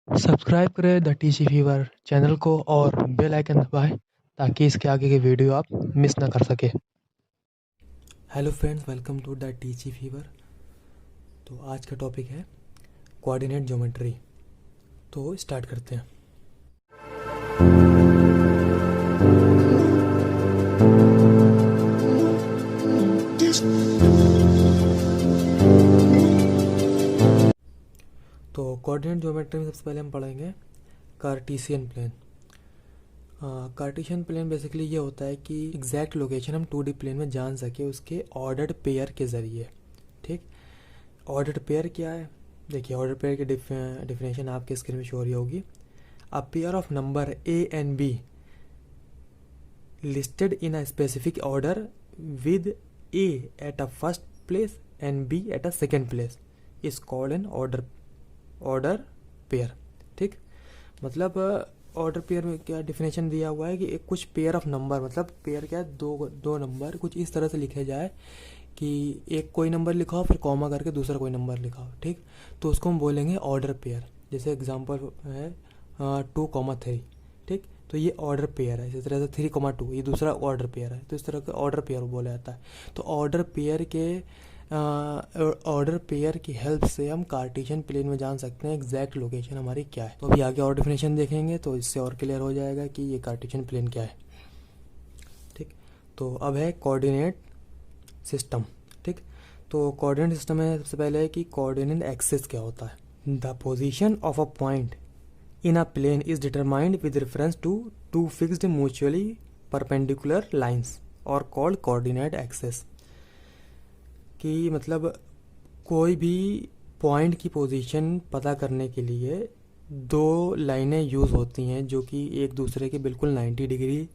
Subscribe करें the TC fever channel को और बेल आइकन दबाएं ताकि इसके आगे के वीडियो आप मिस ना कर सके। Hello friends, welcome to the teachy fever. तो आज का टॉपिक है कोऑर्डिनेट ज्योमेट्री। तो स्टार्ट करते हैं। तो कोऑर्डिनेट ज्योमेट्री में सबसे पहले हम पढ़ेंगे Cartesian plane. Cartesian plane basically ये होता है कि एग्जैक्ट लोकेशन हम 2D प्लेन में जान सके उसके ऑर्डर्ड पेयर के ज़रिए। ठीक, ऑर्डर्ड पेयर क्या है? देखिए, ऑर्डर पेयर की डिफिनेशन आपके स्क्रीन में शो हो रही होगी। A pair of number A and B listed in a specific order with A at a first place and B at a second place is called an order pair। ठीक, मतलब order pair में क्या definition दिया हुआ है कि एक कुछ पेयर ऑफ नंबर, मतलब पेयर क्या है, दो नंबर कुछ इस तरह से लिखे जाए कि एक कोई नंबर लिखा हो फिर कॉमा करके दूसरा कोई नंबर लिखा हो। ठीक, तो उसको हम बोलेंगे ऑर्डर पेयर। जैसे एग्जांपल है 2,3। ठीक, तो ये ऑर्डर पेयर है। इसी तरह से 3,2 ये दूसरा ऑर्डर पेयर है, तो इस तरह का ऑर्डर पेयर बोला जाता है। तो ऑर्डर पेयर की हेल्प से हम कार्टेशियन प्लेन में जान सकते हैं एग्जैक्ट लोकेशन हमारी क्या है। तो अभी आगे और डेफिनेशन देखेंगे तो इससे और क्लियर हो जाएगा कि ये कार्टेशियन प्लेन क्या है। ठीक, तो अब है कोऑर्डिनेट सिस्टम। ठीक, तो कोऑर्डिनेट सिस्टम में सबसे पहले है कि कोऑर्डिनेट एक्सिस क्या होता है। The position of a point in a plane is determined with reference to two fixed mutually perpendicular lines or called coordinate axis। कि मतलब कोई भी पॉइंट की पोजीशन पता करने के लिए दो लाइनें यूज़ होती हैं जो कि एक दूसरे के बिल्कुल 90 डिग्री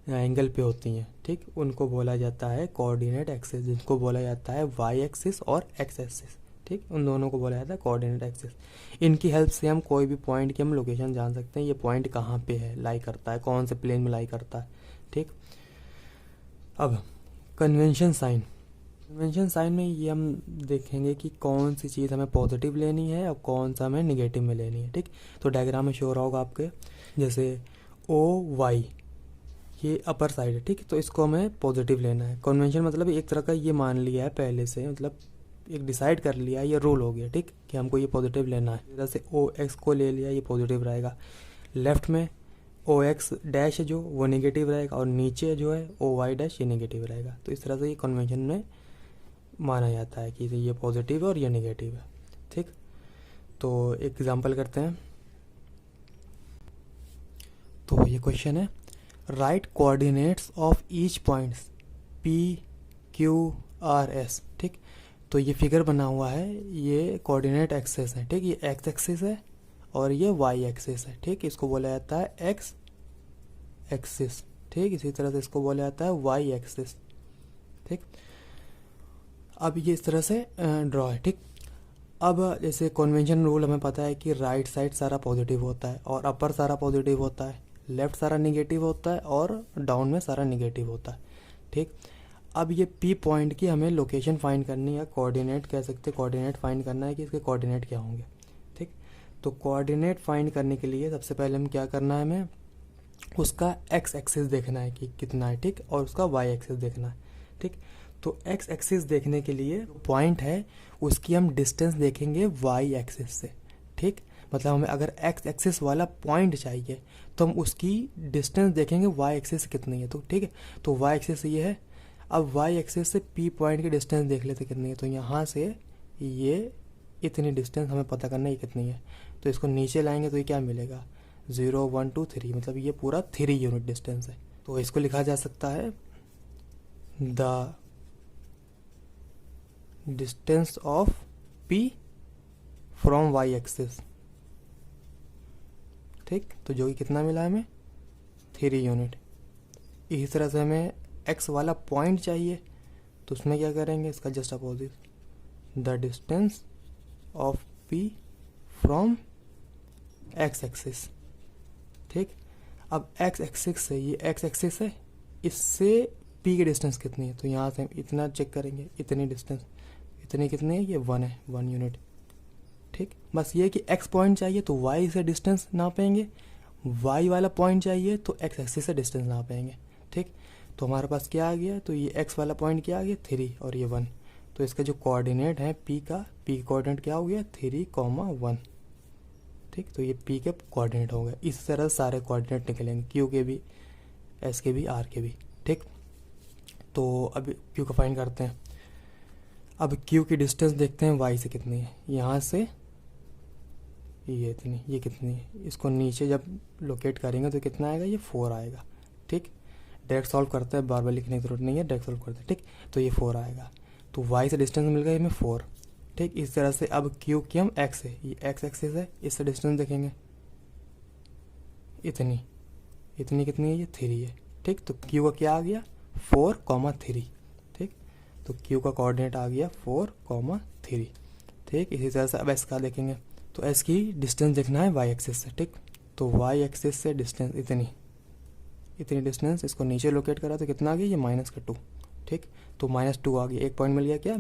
एंगल पे होती हैं। ठीक, उनको बोला जाता है कोऑर्डिनेट एक्सिस, जिनको बोला जाता है वाई एक्सिस और एक्स एक्सिस। ठीक, उन दोनों को बोला जाता है कोऑर्डिनेट एक्सिस। इनकी हेल्प से हम कोई भी पॉइंट की हम लोकेशन जान सकते हैं, ये पॉइंट कहाँ पे है, लाई करता है, कौन से प्लेन में लाई करता है। ठीक, अब कन्वेंशन साइन में ये हम देखेंगे कि कौन सी चीज़ हमें पॉजिटिव लेनी है और कौन सा हमें निगेटिव में लेनी है। ठीक, तो डायग्राम में शो हो रहा होगा आपके, जैसे ओ वाई ये अपर साइड है। ठीक, तो इसको हमें पॉजिटिव लेना है। कन्वेंशन मतलब एक तरह का ये मान लिया है पहले से, मतलब एक डिसाइड कर लिया, ये रूल हो गया। ठीक, कि हमको ये पॉजिटिव लेना है। जैसे ओ एक्स को ले लिया, ये पॉजिटिव रहेगा। लेफ्ट में ओ एक्स डैश है जो वो नेगेटिव रहेगा, और नीचे जो है ओ वाई डैश ये नेगेटिव रहेगा। तो इस तरह से ये कन्वेंशन में माना जाता है कि ये पॉजिटिव है और ये नेगेटिव है। ठीक, तो एक एग्जांपल करते हैं। तो ये क्वेश्चन है, right coordinates of each points P Q R S. ठीक, तो ये फिगर बना हुआ है, ये कोऑर्डिनेट एक्सिस है। ठीक, ये एक्स एक्सिस है और ये वाई एक्सिस है। ठीक, इसको बोला जाता है एक्स एक्सिस। ठीक, इसी तरह से इसको बोला जाता है वाई एक्सिस। ठीक, अब ये इस तरह से ड्रॉ है। ठीक, अब जैसे कन्वेंशन रूल हमें पता है कि राइट साइड सारा पॉजिटिव होता है और अपर सारा पॉजिटिव होता है, लेफ्ट सारा निगेटिव होता है और डाउन में सारा निगेटिव होता है। ठीक, अब ये पी पॉइंट की हमें लोकेशन फाइंड करनी है, कोऑर्डिनेट कह सकते हैं, कोऑर्डिनेट फाइंड करना है कि इसके कोऑर्डिनेट क्या होंगे। ठीक, तो कोऑर्डिनेट फाइंड करने के लिए सबसे पहले हम क्या करना है, हमें उसका एक्स एक्सिस देखना है कि कितना है। ठीक, और उसका वाई एक्सिस देखना है। ठीक, तो एक्स एक्सिस देखने के लिए पॉइंट है उसकी हम डिस्टेंस देखेंगे वाई एक्सिस से। ठीक, मतलब हमें अगर एक्स एक्सिस वाला पॉइंट चाहिए तो हम उसकी डिस्टेंस देखेंगे वाई एक्सिस से कितनी है। तो ठीक है, तो वाई एक्सिस ये है। अब वाई एक्सिस से पी पॉइंट की डिस्टेंस देख लेते कितनी है। तो यहाँ से ये इतनी डिस्टेंस हमें पता करना है कितनी है। तो इसको नीचे लाएंगे तो ये क्या मिलेगा, 0 1 2 3, मतलब ये पूरा 3 यूनिट डिस्टेंस है। तो इसको लिखा जा सकता है the distance of P from Y axis. ठीक, तो जो कि कितना मिला हमें, 3 यूनिट। इसी तरह से हमें एक्स वाला पॉइंट चाहिए तो उसमें क्या करेंगे, इसका just opposite, the distance of P from x axis. ठीक, अब एक्स एक्सिस से, ये एक्स एक्सिस है, इससे पी की डिस्टेंस कितनी है, तो यहाँ से हम इतना चेक करेंगे, इतनी डिस्टेंस, इतनी कितनी है, ये 1 है, 1 यूनिट। ठीक, बस ये कि x पॉइंट चाहिए तो y से डिस्टेंस नापेंगे, y वाला पॉइंट चाहिए तो x एक्सिस से डिस्टेंस नापेंगे। ठीक, तो हमारे पास क्या आ गया, तो ये x वाला पॉइंट क्या आ गया 3 और ये 1, तो इसका जो कोऑर्डिनेट है p का कोऑर्डिनेट क्या हो गया 3,1। ठीक, तो ये p के कोऑर्डिनेट हो गए। इस तरह सारे कोऑर्डिनेट निकलेंगे, q के भी, s के भी, r के भी। ठीक, तो अब q का फाइंड करते हैं। अब q की डिस्टेंस देखते हैं y से कितनी है, यहाँ से ये इतनी, ये कितनी है, इसको नीचे जब लोकेट करेंगे तो कितना आएगा, ये 4 आएगा। ठीक, डायरेक्ट सॉल्व करते हैं, बार बार लिखने की जरूरत नहीं है, डायरेक्ट सॉल्व करते हैं। ठीक, तो ये 4 आएगा, तो y से डिस्टेंस मिल गया हमें 4। ठीक, इस तरह से अब q की हम x है, ये x एक्सिस है, इससे डिस्टेंस देखेंगे इतनी, इतनी कितनी है, ये 3 है। ठीक, तो q का क्या आ गया 4,3। ठीक, तो q का कोऑर्डिनेट आ गया 4,3। ठीक, इसी तरह से अब s का देखेंगे, तो s की डिस्टेंस देखना है y एक्सिस से। ठीक, तो y एक्सिस से डिस्टेंस इतनी, इतनी डिस्टेंस, इसको नीचे लोकेट करा तो कितना आ गया, ये -2। ठीक, तो -2 आ गया, एक पॉइंट मिल गया क्या,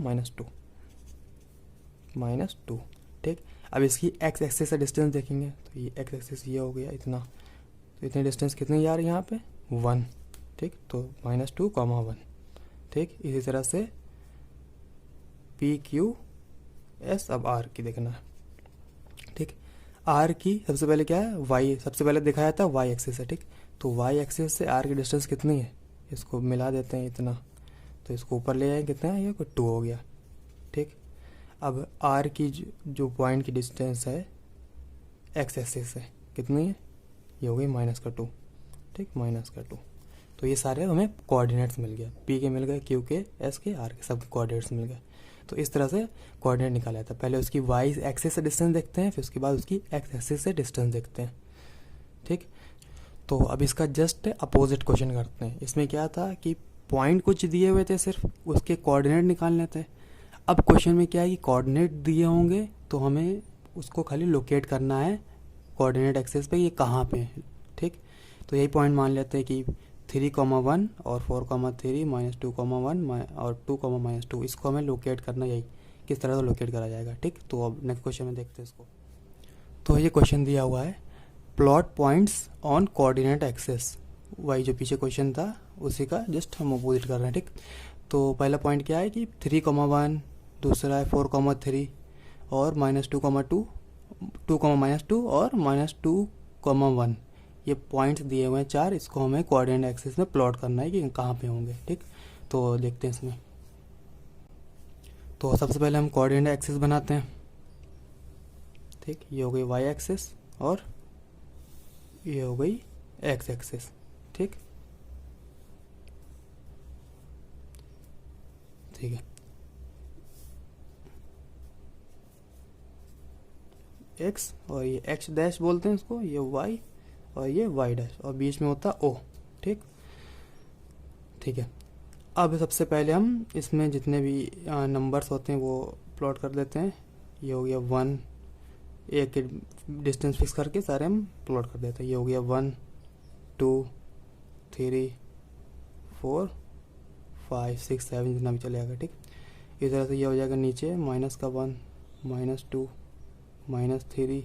-2। ठीक, अब इसकी x एक्सिस से डिस्टेंस देखेंगे, तो ये x एक्सिस ये हो गया इतना, तो इतनी डिस्टेंस कितनी आ रही है यहाँ पे 1। ठीक, तो -2,1। ठीक, इसी तरह से पी क्यू एस, अब आर की देखना है। ठीक, आर की सबसे पहले क्या है, वाई, सबसे पहले दिखाया था वाई एक्सिस है। ठीक, तो वाई एक्सिस से आर की डिस्टेंस कितनी है, इसको मिला देते हैं इतना, तो इसको ऊपर ले आए, कितना है, ये 2 हो गया। ठीक, अब आर की जो पॉइंट की डिस्टेंस है एक्स एक्सिस से कितनी है, ये हो गई -2। ठीक, -2। तो ये सारे हमें कोऑर्डिनेट्स मिल गए, पी के मिल गए, क्यू के, एस के, आर के, सब कोऑर्डिनेट्स मिल गए। तो इस तरह से कोऑर्डिनेट निकाला जाता है। पहले उसकी वाई एक्सिस से डिस्टेंस देखते हैं, फिर उसके बाद उसकी एक्स एक्सिस से डिस्टेंस देखते हैं। ठीक, तो अब इसका जस्ट अपोजिट क्वेश्चन करते हैं। इसमें क्या था कि पॉइंट कुछ दिए हुए थे, सिर्फ उसके कोऑर्डिनेट निकालने थे। अब क्वेश्चन में क्या है कि कोऑर्डिनेट दिए होंगे तो हमें उसको खाली लोकेट करना है कोऑर्डिनेट एक्सिस पे, ये कहाँ पे है। ठीक, तो यही पॉइंट मान लेते हैं कि 3,1 और 4,3 -2,1 और 2,-2, इसको हमें लोकेट करना, यही किस तरह से लोकेट करा जाएगा। ठीक, तो अब नेक्स्ट क्वेश्चन में देखते हैं इसको। तो ये क्वेश्चन दिया हुआ है, plot points on coordinate axis. वही जो पीछे क्वेश्चन था उसी का जस्ट हम अपोजिट कर रहे हैं। ठीक, तो पहला पॉइंट क्या है कि 3,1, दूसरा है 4,3 और -2,2, 2,-2 और -2,1, ये पॉइंट्स दिए हुए हैं 4, इसको हमें कोऑर्डिनेट एक्सिस में प्लॉट करना है कि कहाँ पे होंगे। ठीक, तो देखते हैं इसमें। तो सबसे पहले हम कोऑर्डिनेट एक्सिस बनाते हैं। ठीक, ये हो गई वाई एक्सिस और ये हो गई एक्स एक्सिस। ठीक, ठीक है, एक्स और ये एक्स डैश बोलते हैं इसको, ये वाई और ये वाई डैश, और बीच में होता ओ। ठीक, ठीक है, अब सबसे पहले हम इसमें जितने भी नंबर्स होते हैं वो प्लॉट कर देते हैं। ये हो गया 1, एक डिस्टेंस फिक्स करके सारे हम प्लॉट कर देते हैं। ये हो गया 1, 2, 3, 4, 5, 6, 7, जितना भी चलेगा। ठीक, इस तरह से ये हो जाएगा नीचे -1, -2, -3,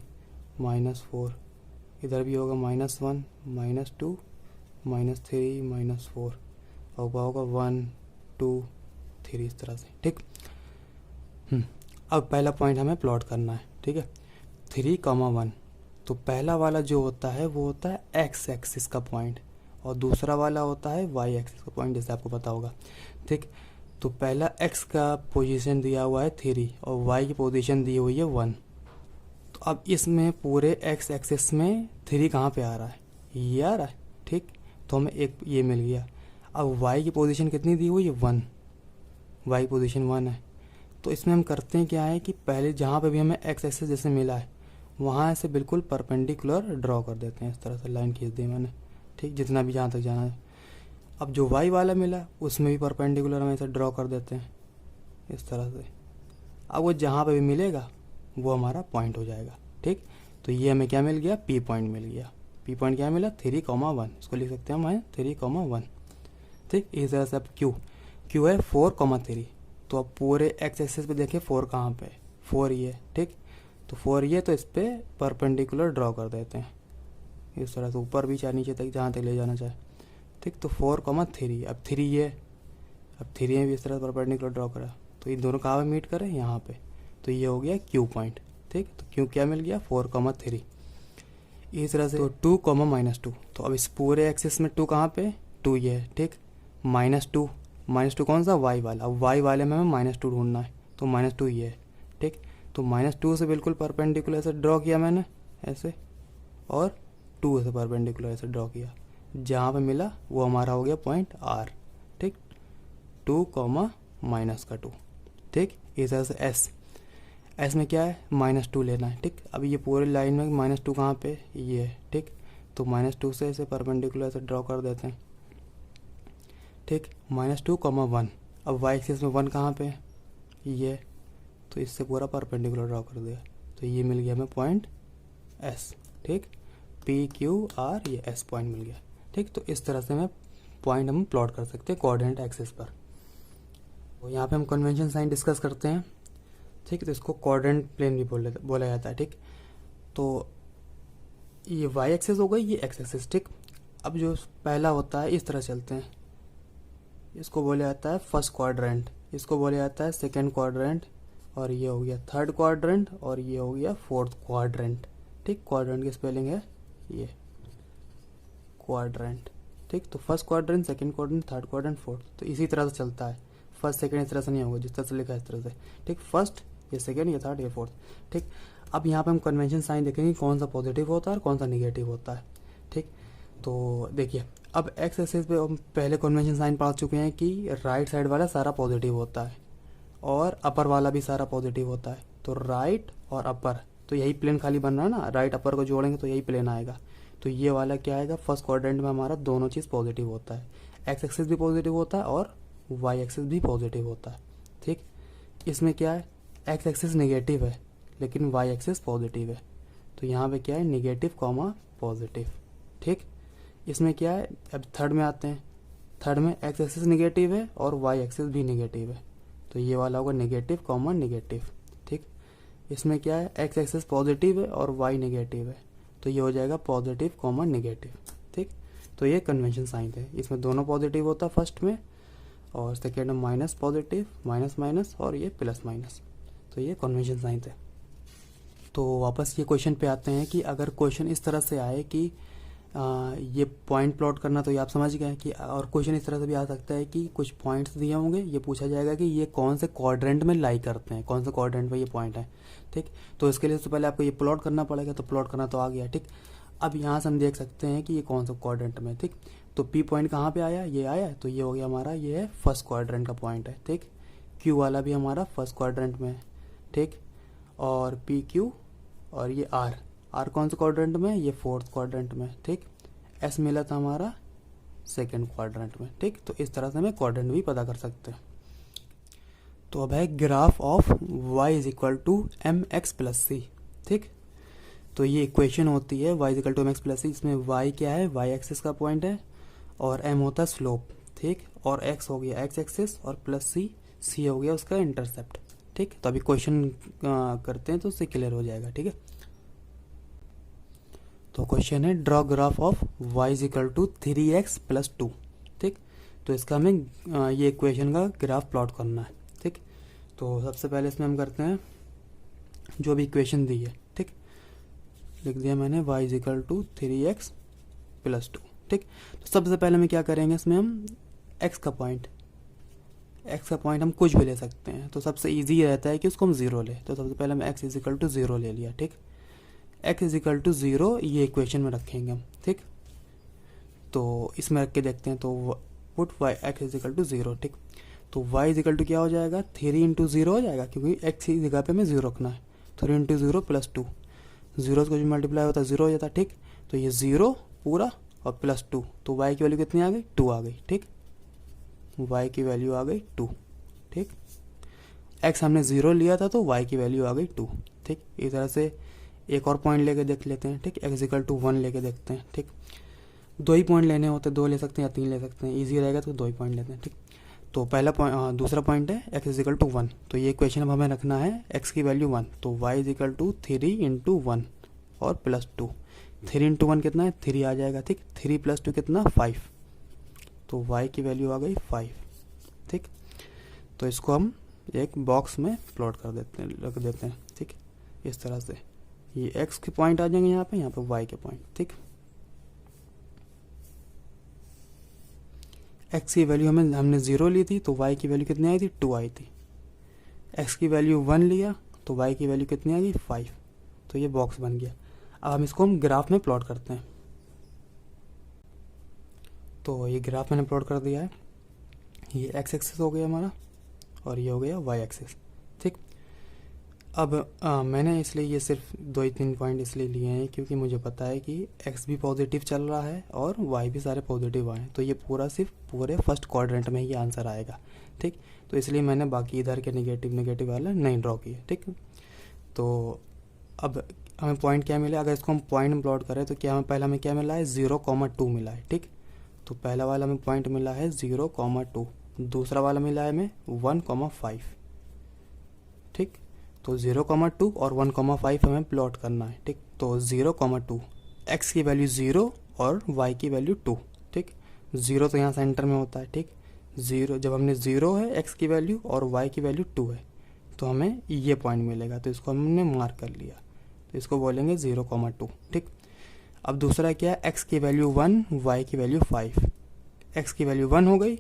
-4, इधर भी होगा -1, -2, -3, -4, और होगा 1, 2, 3, इस तरह से। ठीक, अब पहला पॉइंट हमें प्लॉट करना है। ठीक है, 3,1, तो पहला वाला जो होता है वो होता है एक्स एक्सिस का पॉइंट, और दूसरा वाला होता है वाई एक्सिस का पॉइंट, जैसे आपको पता होगा। ठीक, तो पहला एक्स का पोजीशन दिया हुआ है 3 और वाई की पोजीशन दी हुई है 1। तो अब इसमें पूरे एक्स एक्सिस में 3 कहाँ पे आ रहा है, ये आ रहा है। ठीक, तो हमें एक ये मिल गया। अब वाई की पोजीशन कितनी दी हुई है 1, वाई पोजीशन 1 है। तो इसमें हम करते हैं क्या है कि पहले जहाँ पे भी हमें एक्स एक्सिस जैसे मिला है वहाँ से बिल्कुल परपेंडिकुलर ड्रॉ कर देते हैं, इस तरह से लाइन खींच दी मैंने। ठीक, जितना भी जहाँ तक जाना है। अब जो वाई वाला मिला उसमें भी परपेंडिकुलर हम ऐसे ड्रॉ कर देते हैं इस तरह से। अब वो जहाँ पे भी मिलेगा वो हमारा पॉइंट हो जाएगा। ठीक, तो ये हमें क्या मिल गया, पी पॉइंट मिल गया। पी पॉइंट क्या मिला 3,1, इसको लिख सकते हैं हम 3,1। ठीक, इस तरह से अब क्यू है 4,3, तो अब पूरे एक्स एक्सिस पे देखें 4 कहाँ पे, 4 ये। ठीक, तो 4 ये, तो इस पर परपेंडिकुलर ड्रॉ कर देते हैं इस तरह से, ऊपर भी चाहे नीचे तक जहाँ तक ले जाना चाहे, ठीक। तो 4,3, अब 3 ये, अब 3 में भी इस तरह परपेंडिकुलर ड्रॉ करा, तो ये दोनों कहाँ पे मीट करें, यहाँ पे, तो ये हो गया क्यू पॉइंट, ठीक। तो क्यू क्या मिल गया, 4,3। इस तरह से तो 2,-2, तो अब इस पूरे एक्सिस में 2 कहाँ पे, 2 ये है, ठीक। -2 कौन सा, वाई वाला, अब वाई वाले में हमें -2 ढूंढना है, तो -2 ये है, ठीक। तो -2 से बिल्कुल परपेंडिकुलर ऐसे ड्रॉ किया मैंने ऐसे, और 2 से परपेंडिकुलर ऐसे ड्रॉ किया, जहाँ पे मिला वो हमारा हो गया पॉइंट आर, ठीक। 2, -2, ठीक। इस तरह से एस में क्या है, -2 लेना है, ठीक। अब ये पूरे लाइन में -2 कहाँ पे, ये है, ठीक। तो -2 से ऐसे परपेंडिकुलर ऐसे ड्रॉ कर देते हैं, ठीक। -2, 1, अब वाई एक्सिस में 1 कहाँ पे, ये, तो इससे पूरा परपेंडिकुलर ड्रॉ कर दिया, तो ये मिल गया हमें पॉइंट एस, ठीक। PQR, ये एस पॉइंट मिल गया, ठीक। तो इस तरह से हमें पॉइंट हम प्लॉट कर सकते हैं कोऑर्डिनेट एक्सिस पर। तो यहाँ पे हम कन्वेंशन साइन डिस्कस करते हैं, ठीक। तो इसको कोऑर्डिनेट प्लेन भी बोला जाता है, ठीक। तो ये वाई एक्सिस हो गई, ये एक्स एक्सिस, ठीक। अब जो पहला होता है इस तरह चलते हैं, इसको बोला जाता है फर्स्ट क्वाड्रेंट, इसको बोला जाता है सेकेंड क्वाड्रेंट, और ये हो गया थर्ड क्वाड्रेंट, और ये हो गया फोर्थ क्वाड्रेंट, ठीक। क्वाड्रेंट की स्पेलिंग है ये क्वाड्रेंट, ठीक। तो first quadrant, second quadrant, third quadrant, fourth, तो इसी तरह से चलता है, फर्स्ट सेकंड इस तरह से नहीं होगा, जिस तरह से लिखा है इस तरह से, ठीक। फर्स्ट, ये सेकंड, ये थर्ड, ये फोर्थ, ठीक। अब यहाँ पे हम कन्वेंशन साइन देखेंगे कौन सा पॉजिटिव होता है और कौन सा निगेटिव होता है, ठीक। तो देखिए, अब एक्स एक्सिस पे हम पहले कन्वेंशन साइन पढ़ चुके हैं कि राइट साइड वाला सारा पॉजिटिव होता है और अपर वाला भी सारा पॉजिटिव होता है, तो राइट और अपर, तो यही प्लेन खाली बन रहा है ना, राइट अपर को जोड़ेंगे तो यही प्लेन आएगा, तो ये वाला क्या आएगा, फर्स्ट क्वाड्रेंट में हमारा दोनों चीज़ पॉजिटिव होता है, एक्स एक्सिस भी पॉजिटिव होता है और वाई एक्सिस भी पॉजिटिव होता है, ठीक। इसमें क्या है, एक्स एक्सिस नेगेटिव है लेकिन वाई एक्सिस पॉजिटिव है, तो यहाँ पे क्या है, नेगेटिव कॉमा पॉजिटिव, ठीक। इसमें क्या है, अब थर्ड में आते हैं, थर्ड में एक्स एक्सिस नेगेटिव है और वाई एक्सिस भी नेगेटिव है, तो ये वाला होगा नेगेटिव कॉमा नेगेटिव, ठीक। इसमें क्या है, एक्स एक्सिस पॉजिटिव है और वाई नेगेटिव है, तो ये हो जाएगा पॉजिटिव कॉमा नेगेटिव, ठीक। तो ये कन्वेंशन साइन है, इसमें दोनों पॉजिटिव होता है फर्स्ट में, और सेकेंड में माइनस पॉजिटिव, माइनस माइनस, और ये प्लस माइनस, तो ये कन्वेंशन साइन है। तो वापस ये क्वेश्चन पे आते हैं कि अगर क्वेश्चन इस तरह से आए कि ये पॉइंट प्लॉट करना, तो ये आप समझ गए कि, और क्वेश्चन इस तरह से भी आ सकता है कि कुछ पॉइंट्स दिए होंगे, ये पूछा जाएगा कि ये कौन से क्वाड्रेंट में लाई करते हैं, कौन से क्वाड्रेंट में ये पॉइंट है, ठीक। तो इसके लिए सबसे पहले आपको ये प्लॉट करना पड़ेगा, तो प्लॉट करना तो आ गया, ठीक। अब यहाँ से हम देख सकते हैं कि ये कौन सा क्वाड्रेंट में, ठीक। तो पी पॉइंट कहाँ पे आया, ये आया, तो ये हो गया हमारा, ये है फर्स्ट क्वाड्रेंट का पॉइंट है, ठीक। क्यू वाला भी हमारा फर्स्ट क्वाड्रेंट में है, ठीक। और पी क्यू, और ये आर कौन से क्वाड्रेंट में, ये फोर्थ क्वाड्रेंट में, ठीक। एस मिला था हमारा सेकेंड क्वाड्रेंट में, ठीक। तो इस तरह से हमें क्वाड्रेंट भी पता कर सकते हैं। तो अब है graph of y is equal to M X plus C, ठीक। तो ये इक्वेशन होती है y is equal to M X plus C, इसमें y क्या है, y एक्सिस का पॉइंट है, और m होता है स्लोप, ठीक। और x हो गया x एक्सिस, और प्लस c हो गया उसका इंटरसेप्ट, ठीक। तो अभी क्वेश्चन करते हैं तो उससे क्लियर हो जाएगा, ठीक है। तो क्वेश्चन है draw graph of y is equal to 3x plus 2, ठीक। तो इसका हमें ये इक्वेशन का ग्राफ प्लॉट करना है, ठीक। तो सबसे पहले इसमें हम करते हैं जो भी इक्वेशन दी है, ठीक। लिख दिया मैंने y is equal to 3x plus 2, ठीक। तो सबसे पहले में क्या करेंगे, इसमें हम x का पॉइंट हम कुछ भी ले सकते हैं, तो सबसे ईजी रहता है कि उसको हम 0 ले, तो सबसे पहले हम x इज इक्वल टू 0 ले लिया, ठीक। x इज इक्वल टू 0 ये इक्वेशन में रखेंगे हम, ठीक। तो इसमें रख के देखते हैं, तो put y x is equal to 0, ठीक। तो y इज इक्वल टू क्या हो जाएगा, 3 इंटू 0 हो जाएगा, क्योंकि x की जगह पे हमें 0 रखना है, 3 इंटू 0 प्लस 2, 0 को जो मल्टीप्लाई होता है 0 हो जाता है, ठीक। तो ये 0 पूरा और प्लस 2, तो y की वैल्यू कितनी आ गई, 2 आ गई, ठीक। y की वैल्यू आ गई 2, ठीक। x हमने 0 लिया था तो y की वैल्यू आ गई 2, ठीक। इस तरह से एक और पॉइंट लेके देख लेते हैं, ठीक। x इक्वल टू 1 लेके देखते हैं, ठीक। 2 ही पॉइंट लेने होते, 2 ले सकते हैं या 3 ले सकते हैं, ईजी रहेगा तो 2 ही पॉइंट लेते हैं, ठीक। तो पहला पॉइंट, दूसरा पॉइंट है x इज इक्वल टू 1। तो ये क्वेश्चन अब हमें रखना है x की वैल्यू 1, तो y is equal to 3 into 1 और प्लस 2। 3 इंटू 1 कितना है, 3 आ जाएगा, ठीक। 3 प्लस 2 कितना, 5। तो y की वैल्यू आ गई 5, ठीक। तो इसको हम एक बॉक्स में प्लॉट कर देते हैं, रख देते हैं, ठीक। इस तरह से ये x के पॉइंट आ जाएंगे यहाँ पे y के पॉइंट, ठीक। x की वैल्यू हमने 0 ली थी, तो y की वैल्यू कितनी आई थी, 2 आई थी। x की वैल्यू 1 लिया, तो y की वैल्यू कितनी आ गई, 5। तो ये बॉक्स बन गया। अब हम इसको ग्राफ में प्लॉट करते हैं। तो ये ग्राफ मैंने प्लॉट कर दिया है। ये x एक्सिस हो गया हमारा और ये हो गया y एक्सिस, ठीक। अब मैंने इसलिए ये सिर्फ 2-3 पॉइंट इसलिए लिए हैं क्योंकि मुझे पता है कि x भी पॉजिटिव चल रहा है और y भी सारे पॉजिटिव आए हैं, तो ये सिर्फ पूरे फर्स्ट क्वाड्रेंट में ही आंसर आएगा, ठीक। तो इसलिए मैंने बाकी इधर के नेगेटिव वाले नहीं ड्रॉ किए, ठीक। तो अब हमें पॉइंट क्या मिला, अगर इसको हम पॉइंट में प्लॉट करें तो पहला हमें क्या मिला है, 0,2 मिला है, ठीक। तो पहला वाला हमें पॉइंट मिला है 0,2, दूसरा वाला मिला है हमें 1,5, ठीक। तो 0,2 और 1,5 हमें प्लॉट करना है, ठीक। तो 0,2, x की वैल्यू 0 और y की वैल्यू 2, ठीक। 0 तो यहाँ सेंटर में होता है, ठीक। 0 जब हमने 0 है x की वैल्यू और y की वैल्यू 2 है तो हमें ये पॉइंट मिलेगा, तो इसको हमने मार्क कर लिया, तो इसको बोलेंगे 0,2, ठीक। अब दूसरा क्या है, x की वैल्यू 1, y की वैल्यू 5। x की वैल्यू 1 हो गई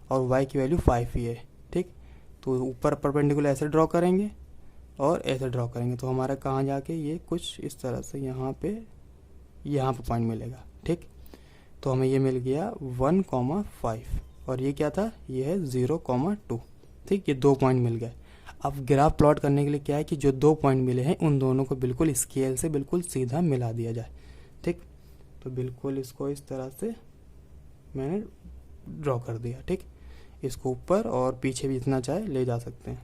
और y की वैल्यू 5 ही है, ठीक। तो ऊपर परपेंडिकुलर ऐसे ड्रॉ करेंगे और ऐसे ड्रॉ करेंगे, तो हमारा कहाँ जाके ये कुछ इस तरह से यहाँ पे पॉइंट मिलेगा, ठीक। तो हमें ये मिल गया 1,5 और ये क्या था, ये है 0,2, ठीक। ये 2 पॉइंट मिल गए। अब ग्राफ प्लॉट करने के लिए क्या है कि जो 2 पॉइंट मिले हैं उन दोनों को बिल्कुल स्केल से बिल्कुल सीधा मिला दिया जाए, ठीक। तो बिल्कुल इसको इस तरह से मैंने ड्रॉ कर दिया, ठीक। इसको ऊपर और पीछे भी जितना चाहे ले जा सकते हैं,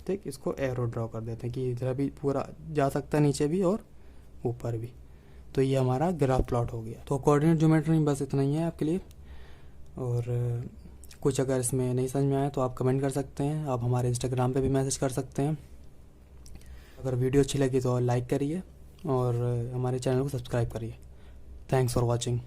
ठीक। इसको एरो ड्रॉ कर देते हैं कि इधर भी पूरा जा सकता है, नीचे भी और ऊपर भी। तो ये हमारा ग्राफ प्लॉट हो गया। तो कोऑर्डिनेट ज्योमेट्री में बस इतना ही है आपके लिए, और कुछ अगर इसमें नहीं समझ में आया तो आप कमेंट कर सकते हैं, आप हमारे इंस्टाग्राम पे भी मैसेज कर सकते हैं। अगर वीडियो अच्छी लगी तो लाइक करिए और हमारे चैनल को सब्सक्राइब करिए। Thanks for watching.